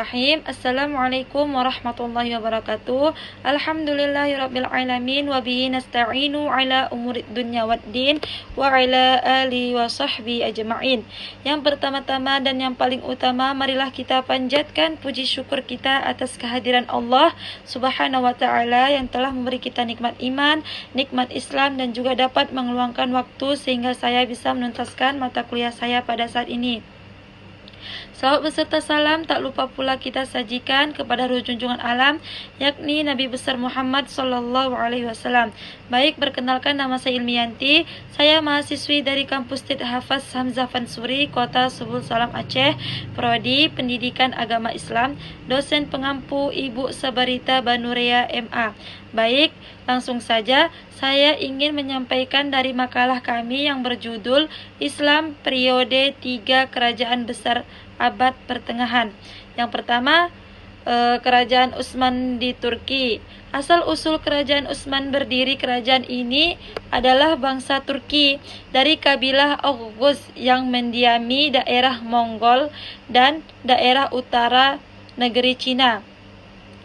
Bismillahirrahmanirrahim. Assalamualaikum warahmatullahi wabarakatuh. Alhamdulillahirabbil alamin wa bihi nasta'inu ala umurid dunya waddin wa ala alihi wa sahbihi ajma'in. Yang pertama-tama dan yang paling utama, marilah kita panjatkan puji syukur kita atas kehadiran Allah Subhanahu wa taala yang telah memberi kita nikmat iman, nikmat Islam, dan juga dapat meluangkan waktu sehingga saya bisa menuntaskan mata kuliah saya pada saat ini. Salawat beserta salam tak lupa pula kita sajikan kepada ruh junjungan alam, yakni Nabi besar Muhammad sallallahu alaihi wasallam. Baik, perkenalkan, nama saya Ilmiyanti. Saya mahasiswi dari kampus TIT Hafaz Hamzah Fansuri, Kota Subul Salam, Aceh, Prodi Pendidikan Agama Islam, dosen pengampu Ibu Sabarita Banurea MA. Baik, langsung saja saya ingin menyampaikan dari makalah kami yang berjudul Islam Periode 3 Kerajaan Besar Abad Pertengahan. Yang pertama, Kerajaan Utsman di Turki. Asal-usul Kerajaan Utsman berdiri, kerajaan ini adalah bangsa Turki dari kabilah Oghuz yang mendiami daerah Mongol dan daerah utara negeri Cina.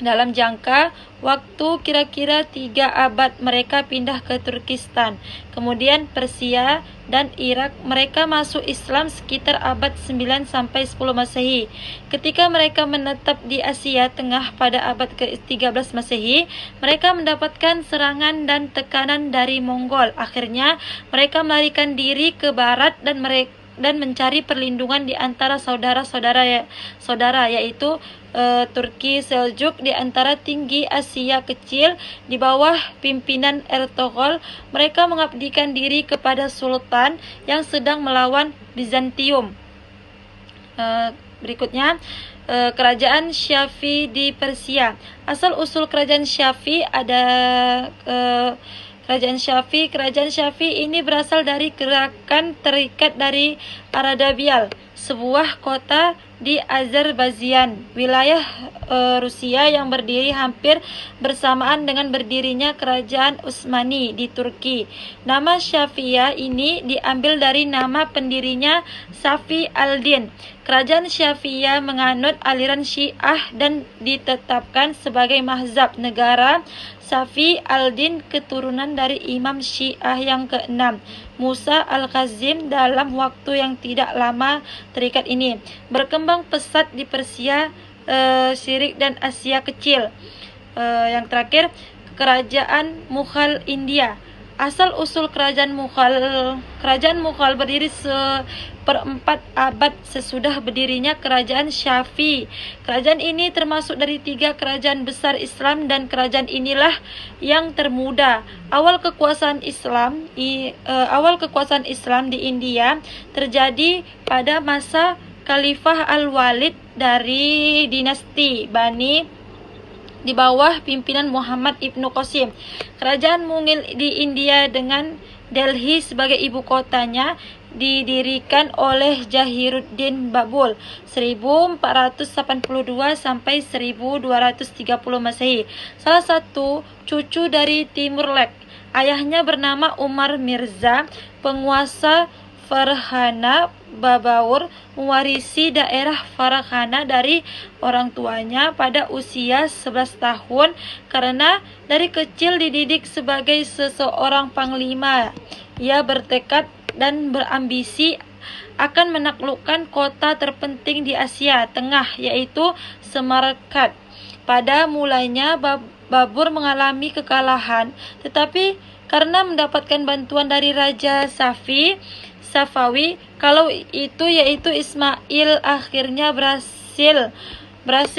Dalam jangka waktu kira-kira 3 abad mereka pindah ke Turkistan. Kemudian Persia dan Irak, mereka masuk Islam sekitar abad 9 sampai 10 Masehi. Ketika mereka menetap di Asia Tengah pada abad ke-13 Masehi, mereka mendapatkan serangan dan tekanan dari Mongol. Akhirnya mereka melarikan diri ke barat dan mencari perlindungan di antara saudara yaitu Turki Seljuk di antara tinggi Asia Kecil di bawah pimpinan Ertugrul. Mereka mengabdikan diri kepada sultan yang sedang melawan Bizantium. Berikutnya, Kerajaan Syafi di Persia. Asal usul Kerajaan Syafi Kerajaan Syafi ini berasal dari gerakan terikat dari Ardabil, sebuah kota di Azerbaijan, wilayah Rusia yang berdiri hampir bersamaan dengan berdirinya Kerajaan Utsmani di Turki. Nama Syafiyah ini diambil dari nama pendirinya Safi al-Din. Kerajaan Syafiyah menganut aliran Syiah dan ditetapkan sebagai mazhab negara. Safi al-Din keturunan dari Imam Syiah yang ke-6, Musa al-Kazim. Dalam waktu yang tidak lama, terikat ini berkembang pesat di Persia, Syirik dan Asia Kecil. Yang terakhir, Kerajaan Mughal India. Asal usul Kerajaan Mughal berdiri seperempat abad sesudah berdirinya Kerajaan Syafi. Kerajaan ini termasuk dari 3 kerajaan besar Islam, dan kerajaan inilah yang termuda. Awal kekuasaan Islam di India terjadi pada masa Khalifah Al-Walid dari dinasti Bani di bawah pimpinan Muhammad Ibnu Qasim. Kerajaan Mughal di India dengan Delhi sebagai ibu kotanya didirikan oleh Jahiruddin Babul 1482 sampai 1230 Masehi. Salah satu cucu dari Timur Lek. Ayahnya bernama Umar Mirza, penguasa Farghana Babaur, mewarisi daerah Farghana dari orang tuanya pada usia 11 tahun. Karena dari kecil dididik sebagai seseorang panglima, ia bertekad dan berambisi akan menaklukkan kota terpenting di Asia Tengah, yaitu Samarkand. Pada mulanya Babur mengalami kekalahan, tetapi karena mendapatkan bantuan dari Raja Safawi yaitu Ismail, akhirnya berhasil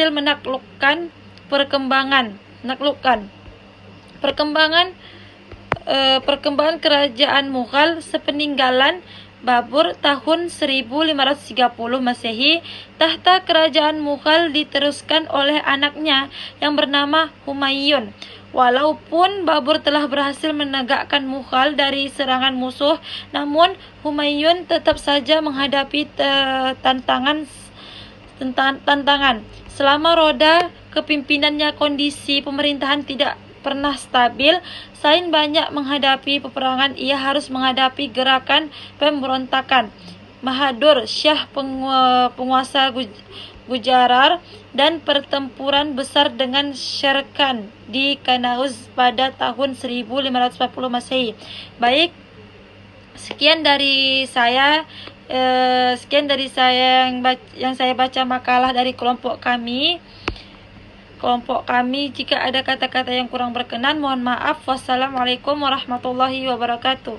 menaklukkan perkembangan kerajaan Mughal sepeninggalan Babur tahun 1530 Masehi. Tahta kerajaan Mughal diteruskan oleh anaknya yang bernama Humayun. Walaupun Babur telah berhasil menegakkan Mughal dari serangan musuh, namun Humayun tetap saja menghadapi tantangan. Selama roda kepimpinannya, kondisi pemerintahan tidak pernah stabil. Selain banyak menghadapi peperangan, ia harus menghadapi gerakan pemberontakan. Bahadur Shah, penguasa Gujarat, dan pertempuran besar dengan Sher Khan di Kanauz pada tahun 1540 Masehi. Baik, sekian dari saya yang saya baca makalah dari kelompok kami. Jika ada kata-kata yang kurang berkenan, mohon maaf. Wassalamualaikum warahmatullahi wabarakatuh.